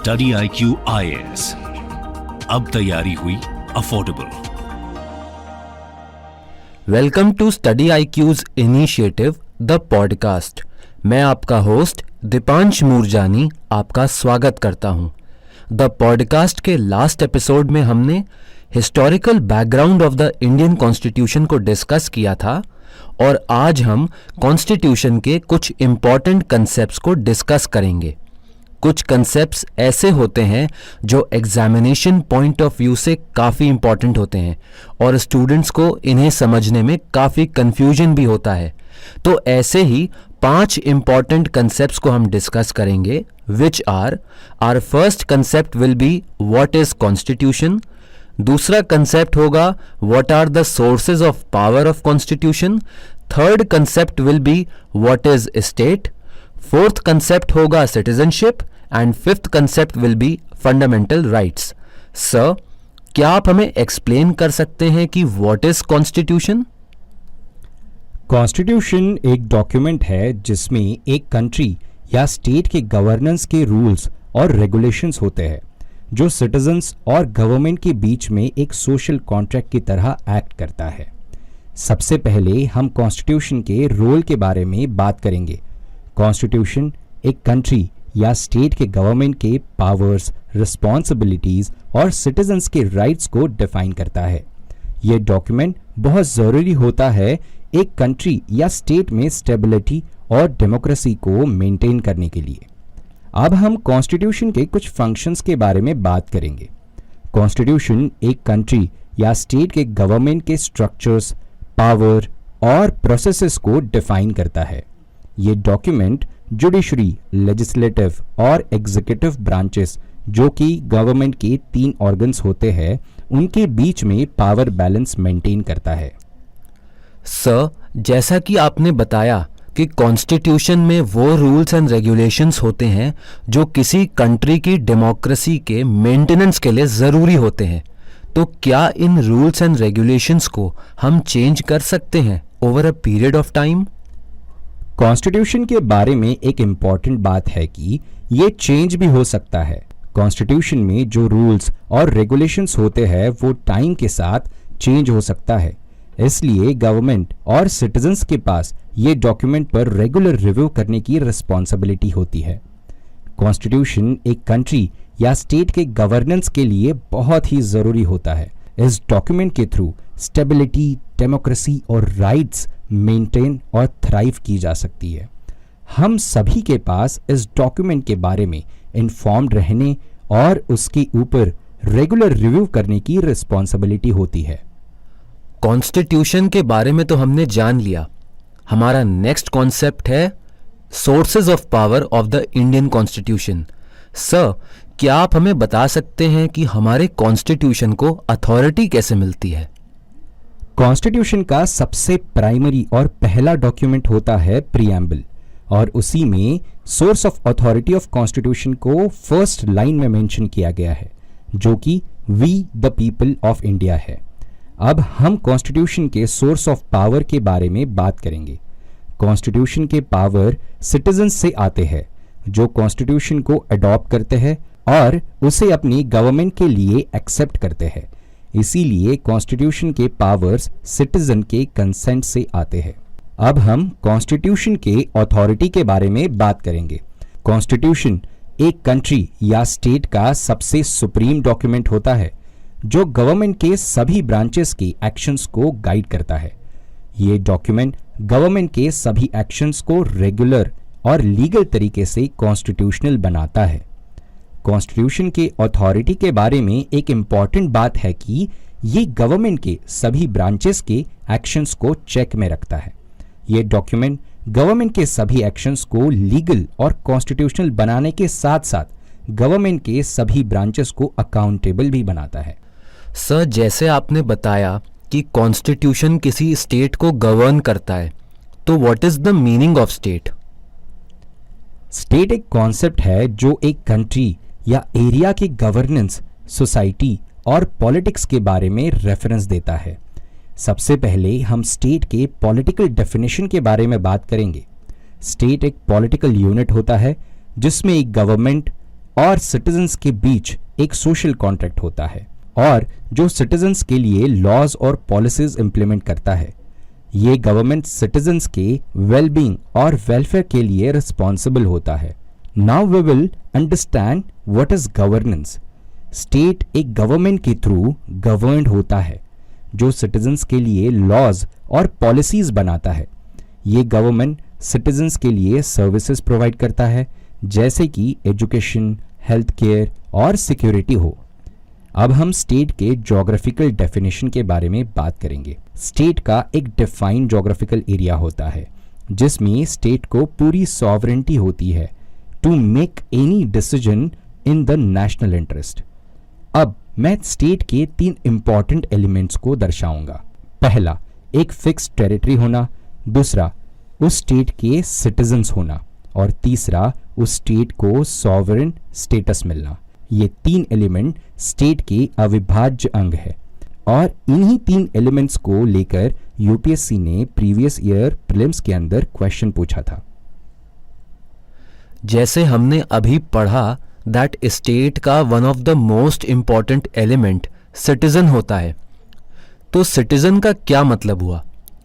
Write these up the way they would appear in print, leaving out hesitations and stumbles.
Study IQ IAS। अब तैयारी हुई affordable. Welcome to study IQ's initiative the podcast. मैं आपका होस्ट दीपांश मूरजानी आपका स्वागत करता हूं। द पॉडकास्ट के लास्ट एपिसोड में हमने historical background of the Indian constitution को डिस्कस किया था और आज हम कॉन्स्टिट्यूशन के कुछ इम्पॉर्टेंट कंसेप्ट्स को डिस्कस करेंगे। कुछ कंसेप्ट्स ऐसे होते हैं जो एग्जामिनेशन पॉइंट ऑफ व्यू से काफ़ी इम्पॉर्टेंट होते हैं और स्टूडेंट्स को इन्हें समझने में काफ़ी कंफ्यूजन भी होता है। तो ऐसे ही 5 इम्पॉर्टेंट कंसेप्ट्स को हम डिस्कस करेंगे, which are first concept will be what is constitution. दूसरा कंसेप्ट होगा what are the sources of power of constitution. Third concept will be what is state. Fourth concept होगा citizenship and fifth concept will be fundamental rights. Sir, क्या आप हमें explain कर सकते हैं कि व्हाट इज कॉन्स्टिट्यूशन? कॉन्स्टिट्यूशन एक document है जिसमें एक कंट्री या स्टेट के गवर्नेंस के रूल्स और रेगुलेशंस होते हैं जो सिटीजन्स और गवर्नमेंट के बीच में एक सोशल कॉन्ट्रैक्ट की तरह एक्ट करता है। सबसे पहले हम कॉन्स्टिट्यूशन के रोल के बारे में बात करेंगे। कॉन्स्टिट्यूशन एक कंट्री या स्टेट के गवर्नमेंट के पावर्स, रिस्पॉन्सिबिलिटीज और सिटीजन्स के राइट्स को डिफाइन करता है। यह डॉक्यूमेंट बहुत ज़रूरी होता है एक कंट्री या स्टेट में स्टेबिलिटी और डेमोक्रेसी को मेंटेन करने के लिए। अब हम कॉन्स्टिट्यूशन के कुछ फंक्शंस के बारे में बात करेंगे। कॉन्स्टिट्यूशन एक कंट्री या स्टेट के गवर्नमेंट के स्ट्रक्चर्स, पावर और प्रोसेसेस को डिफाइन करता है। ये डॉक्यूमेंट जुडिशरी, लेजिस्लेटिव और एग्जीक्यूटिव ब्रांचेस जो कि गवर्नमेंट के 3 ऑर्गन्स होते हैं उनके बीच में पावर बैलेंस मेंटेन करता है। सर, जैसा कि आपने बताया कि कॉन्स्टिट्यूशन में वो रूल्स एंड रेगुलेशंस होते हैं जो किसी कंट्री की डेमोक्रेसी के मेंटेनेंस के लिए ज़रूरी होते हैं, तो क्या इन रूल्स एंड रेगुलेशंस को हम चेंज कर सकते हैं over a period of time? Constitution के बारे में एक इम्पॉर्टेंट बात है कि ये चेंज भी हो सकता है। कॉन्स्टिट्यूशन में जो रूल्स और रेगुलेशंस होते हैं वो टाइम के साथ चेंज हो सकता है, इसलिए गवर्नमेंट और सिटीजन्स के पास ये डॉक्यूमेंट पर रेगुलर रिव्यू करने की रिस्पॉन्सिबिलिटी होती है। कॉन्स्टिट्यूशन एक कंट्री या स्टेट के गवर्नेंस के लिए बहुत ही ज़रूरी होता है। इस डॉक्यूमेंट के थ्रू स्टेबिलिटी, डेमोक्रेसी और राइट्स मेंटेन और थ्राइव की जा सकती है। हम सभी के पास इस डॉक्यूमेंट के बारे में इन्फॉर्म्ड रहने और उसके ऊपर रेगुलर रिव्यू करने की रिस्पॉन्सिबिलिटी होती है। कॉन्स्टिट्यूशन के बारे में तो हमने जान लिया। हमारा नेक्स्ट कॉन्सेप्ट है sources of power of the Indian constitution. Sir, क्या आप हमें बता सकते हैं कि हमारे कॉन्स्टिट्यूशन को अथॉरिटी कैसे मिलती है? कॉन्स्टिट्यूशन का सबसे प्राइमरी और पहला डॉक्यूमेंट होता है प्रीएम्बल और उसी में source of authority of constitution को फर्स्ट लाइन में मेंशन किया गया है जो कि we the people of India है। अब हम कॉन्स्टिट्यूशन के सोर्स ऑफ पावर के बारे में बात करेंगे। कॉन्स्टिट्यूशन के पावर सिटीजन्स से आते हैं जो कॉन्स्टिट्यूशन को अडॉप्ट करते हैं और उसे अपनी गवर्नमेंट के लिए एक्सेप्ट करते हैं। इसीलिए कॉन्स्टिट्यूशन के पावर्स सिटीजन के कंसेंट से आते हैं। अब हम कॉन्स्टिट्यूशन के अथॉरिटी के बारे में बात करेंगे। कॉन्स्टिट्यूशन एक कंट्री या स्टेट का सबसे सुप्रीम डॉक्यूमेंट होता है जो गवर्नमेंट के सभी ब्रांचेस के एक्शंस को गाइड करता है। ये डॉक्यूमेंट गवर्नमेंट के सभी एक्शंस को रेगुलर और लीगल तरीके से कॉन्स्टिट्यूशनल बनाता है। कॉन्स्टिट्यूशन के अथॉरिटी के बारे में एक इम्पॉर्टेंट बात है कि ये गवर्नमेंट के सभी ब्रांचेस के एक्शंस को चेक में रखता है। ये डॉक्यूमेंट गवर्नमेंट के सभी एक्शंस को लीगल और कॉन्स्टिट्यूशनल बनाने के साथ साथ गवर्नमेंट के सभी ब्रांचेस को अकाउंटेबल भी बनाता है। सर, जैसे आपने बताया कि कॉन्स्टिट्यूशन किसी स्टेट को गवर्न करता है, तो what is the meaning of state? State एक कॉन्सेप्ट है जो एक कंट्री या एरिया के गवर्नेंस, सोसाइटी और पॉलिटिक्स के बारे में रेफरेंस देता है। सबसे पहले हम स्टेट के पॉलिटिकल डेफिनेशन के बारे में बात करेंगे। स्टेट एक पॉलिटिकल यूनिट होता है जिसमें एक गवर्नमेंट, और सिटीजन्स के बीच एक सोशल कॉन्ट्रैक्ट होता है और जो सिटीजन्स के लिए लॉज और पॉलिसीज इंप्लीमेंट करता है। ये गवर्नमेंट सिटीजन्स के वेलबींग और वेलफेयर के लिए रिस्पॉन्सिबल होता है। Now we will understand what is governance. State एक गवर्नमेंट के थ्रू गवर्नड होता है जो सिटीजन्स के लिए लॉज और पॉलिसीज बनाता है। ये गवर्नमेंट सिटीजन्स के लिए सर्विसेज प्रोवाइड करता है जैसे कि एजुकेशन, हेल्थ केयर और सिक्योरिटी हो। अब हम स्टेट के ज्योग्राफिकल डेफिनेशन के बारे में बात करेंगे। स्टेट का एक डिफाइंड ज्योग्राफिकल एरिया होता है जिसमें स्टेट को पूरी सॉवरेंटी होती है to make any decision in the national interest. अब मैं स्टेट के 3 इंपॉर्टेंट एलिमेंट्स को दर्शाऊंगा। पहला, एक फिक्स टेरिटरी होना, दूसरा उस स्टेट के सिटीजन्स होना और तीसरा उस स्टेट को सॉवरेन स्टेटस मिलना। ये 3 एलिमेंट स्टेट के अविभाज्य अंग है और इन्हीं 3 एलिमेंट्स को लेकर यूपीएससी ने प्रीवियस ईयर प्रीलिम्स के अंदर क्वेश्चन पूछा था। जैसे हमने अभी पढ़ा दैट स्टेट का one of the most important element citizen होता है। तो सिटीजन का क्या मतलब हुआ?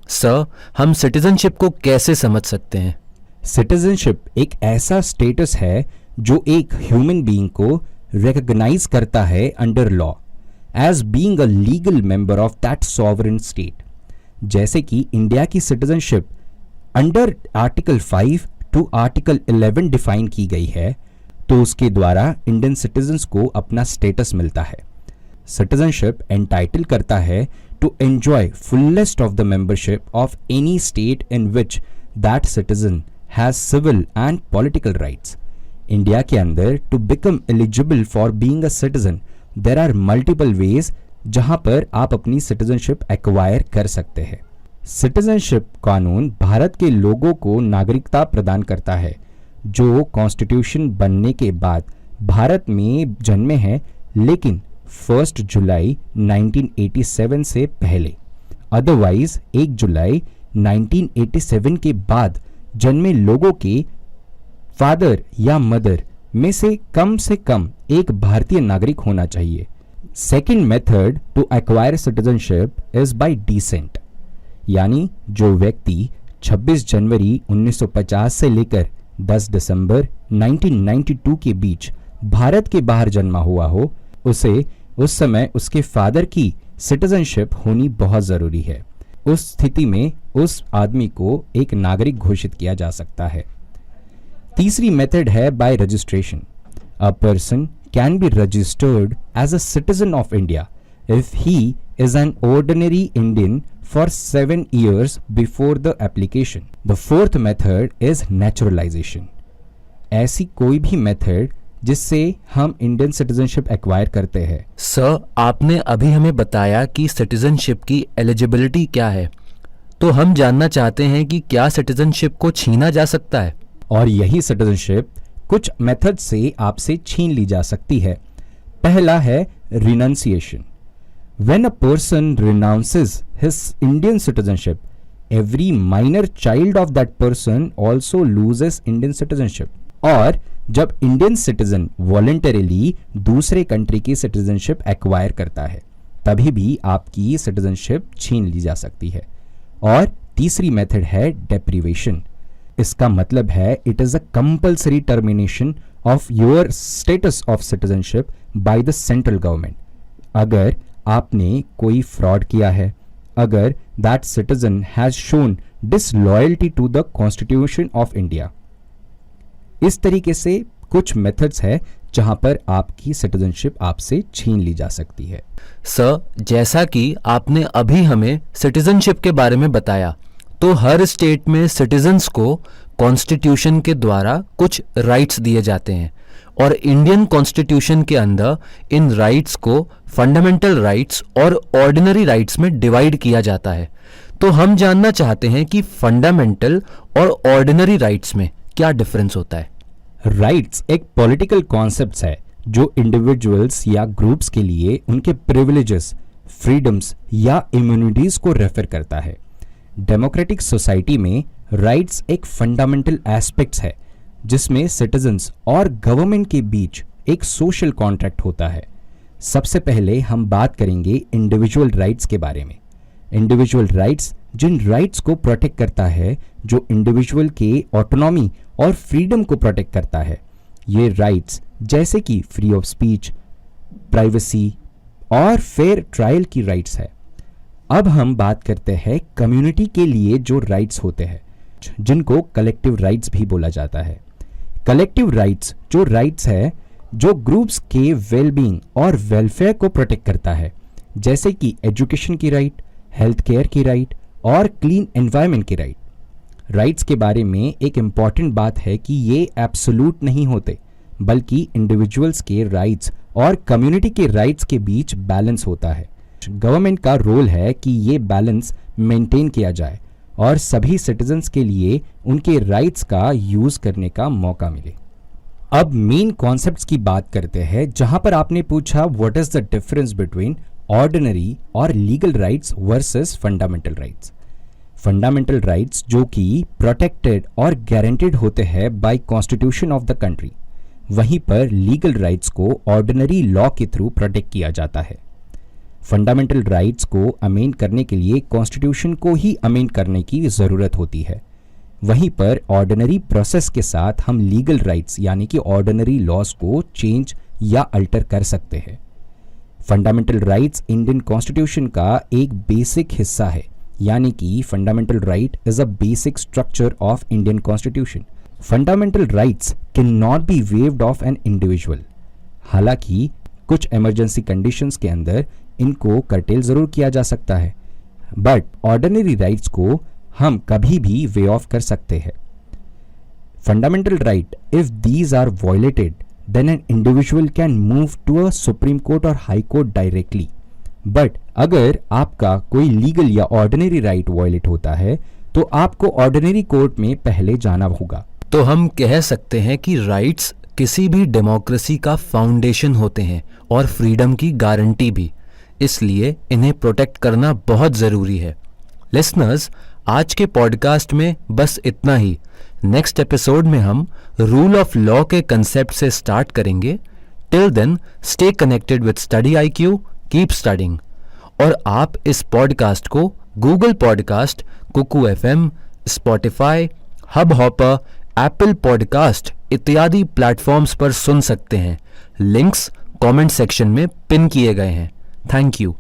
सर, हम सिटीजनशिप को कैसे समझ सकते हैं? सिटीजनशिप एक ऐसा स्टेटस है जो एक ह्यूमन बीइंग को रिकॉग्नाइज करता है under law as being a legal member of that sovereign state. जैसे कि इंडिया की citizenship under article 5 to article 11 define की गई है, तो उसके द्वारा इंडियन सिटीजन्स को अपना स्टेटस मिलता है। सिटीजनशिप एंटाइटल करता है to enjoy fullest of the membership of any state in which that citizen has civil and political rights. India के अंदर to become eligible for being a citizen there are multiple ways जहां पर आप अपनी citizenship acquire कर सकते हैं। Citizenship कानून भारत के लोगों को नागरिकता प्रदान करता है जो कॉन्स्टिट्यूशन बनने के बाद भारत में जन्मे हैं लेकिन 1 जुलाई 1987 से पहले, अदरवाइज 1 जुलाई 1987 के बाद जन्मे लोगों के फादर या मदर में से कम एक भारतीय नागरिक होना चाहिए। Second method to acquire citizenship is by descent, यानी जो व्यक्ति 26 जनवरी 1950 से लेकर 10 दिसंबर 1992 के बीच भारत के बाहर जन्मा हुआ हो, उसे उस समय उसके फादर की सिटीजनशिप होनी बहुत जरूरी है। उस स्थिति में उस आदमी को एक नागरिक घोषित किया जा सकता है। तीसरी मेथड है by registration. A person can be registered as a citizen of India if he is an ordinary Indian for 7 years before the application. The fourth method is naturalization. ऐसी कोई भी मेथड जिससे हम इंडियन सिटीजनशिप एक्वायर करते हैं। Sir, आपने अभी हमें बताया कि सिटीजनशिप की एलिजिबिलिटी क्या है, तो हम जानना चाहते हैं कि क्या सिटीजनशिप को छीना जा सकता है? और यही सिटीजनशिप कुछ मेथड से आपसे छीन ली जा सकती है। पहला है renunciation. When a person renounces his Indian citizenship, every minor child of that person also loses Indian citizenship. और जब इंडियन सिटीजन वॉलंटरीली दूसरे कंट्री की सिटीजनशिप एक्वायर करता है तभी भी आपकी सिटीजनशिप छीन ली जा सकती है। और तीसरी मेथड है डेप्रीवेशन। इसका मतलब है it is a compulsory termination of your status of citizenship by the central government. अगर आपने कोई फ्रॉड किया है, अगर that citizen has shown disloyalty to the constitution of India. इस तरीके से कुछ मेथड्स है जहां पर आपकी सिटीजनशिप आपसे छीन ली जा सकती है। सर, जैसा कि आपने अभी हमें सिटीजनशिप के बारे में बताया, तो हर स्टेट में सिटीजन्स को कॉन्स्टिट्यूशन के द्वारा कुछ राइट्स दिए जाते हैं और इंडियन कॉन्स्टिट्यूशन के अंदर इन राइट्स को फंडामेंटल राइट्स और ऑर्डिनरी राइट्स में डिवाइड किया जाता है। तो हम जानना चाहते हैं कि फंडामेंटल और ऑर्डिनरी राइट्स में क्या डिफरेंस होता है? राइट्स एक पॉलिटिकल कॉन्सेप्ट है जो इंडिविजुअल्स या ग्रुप्स के लिए उनके प्रिविलेजेस, फ्रीडम्स या इम्यूनिटीज को रेफर करता है। डेमोक्रेटिक सोसाइटी में राइट्स एक फंडामेंटल एस्पेक्ट्स है जिसमें सिटीजन्स और गवर्नमेंट के बीच एक सोशल कॉन्ट्रैक्ट होता है। सबसे पहले हम बात करेंगे इंडिविजुअल राइट्स के बारे में। इंडिविजुअल राइट्स जिन राइट्स को प्रोटेक्ट करता है, जो इंडिविजुअल के ऑटोनॉमी और फ्रीडम को प्रोटेक्ट करता है। ये राइट्स जैसे कि फ्री ऑफ स्पीच, प्राइवेसी और फेयर ट्रायल की राइट्स है। अब हम बात करते हैं कम्युनिटी के लिए जो राइट्स होते हैं, जिनको कलेक्टिव राइट्स भी बोला जाता है। कलेक्टिव राइट्स जो राइट्स है जो ग्रुप्स के वेलबींग और वेलफेयर को प्रोटेक्ट करता है, जैसे कि एजुकेशन की राइट, हेल्थ केयर की राइट और क्लीन एनवायरनमेंट की राइट। राइट्स के बारे में एक इम्पॉर्टेंट बात है कि ये एब्सोल्यूट नहीं होते, बल्कि इंडिविजुअल्स के राइट्स और कम्युनिटी के राइट्स के बीच बैलेंस होता है। गवर्नमेंट का रोल है कि ये बैलेंस मेंटेन किया जाए और सभी सिटीजन्स के लिए उनके राइट्स का यूज करने का मौका मिले। अब मेन कॉन्सेप्ट्स की बात करते हैं, जहां पर आपने पूछा what is the difference between ordinary और legal rights versus fundamental rights. Fundamental rights जो कि प्रोटेक्टेड और गारंटेड होते हैं by constitution of the country, वहीं पर लीगल राइट्स को ऑर्डिनरी लॉ के थ्रू प्रोटेक्ट किया जाता है। फंडामेंटल राइट्स को अमेंड करने के लिए कॉन्स्टिट्यूशन को ही अमेंड करने की ज़रूरत होती है। वहीं पर ऑर्डिनरी प्रोसेस के साथ हम लीगल राइट्स यानी कि ऑर्डिनरी लॉज को चेंज या अल्टर कर सकते हैं। फंडामेंटल राइट्स इंडियन कॉन्स्टिट्यूशन का एक बेसिक हिस्सा है, यानी कि fundamental right is a basic structure of Indian constitution. Fundamental rights can not be waived of an individual. हालांकि कुछ इमरजेंसी कंडीशंस के अंदर इनको कर्टेल जरूर किया जा सकता है, बट ऑर्डिनरी राइट्स को हम कभी भी वे ऑफ कर सकते हैं। Fundamental right, if these are violated then an individual can move to a supreme court और हाई कोर्ट डायरेक्टली। बट अगर आपका कोई लीगल या ऑर्डिनरी राइट वायलेट होता है तो आपको ऑर्डिनरी कोर्ट में पहले जाना होगा। तो हम कह सकते हैं कि राइट्स किसी भी डेमोक्रेसी का फाउंडेशन होते हैं और फ्रीडम की गारंटी भी, इसलिए इन्हें प्रोटेक्ट करना बहुत ज़रूरी है। लिसनर्स, आज के पॉडकास्ट में बस इतना ही। नेक्स्ट एपिसोड में हम रूल ऑफ लॉ के कंसेप्ट से स्टार्ट करेंगे। Till then stay connected with study IQ, keep studying. और आप इस पॉडकास्ट को Google podcast, Kuku FM, Spotify, Hubhopper, Apple podcast इत्यादि प्लेटफॉर्म्स पर सुन सकते हैं। लिंक्स कमेंट सेक्शन में पिन किए गए हैं। Thank you.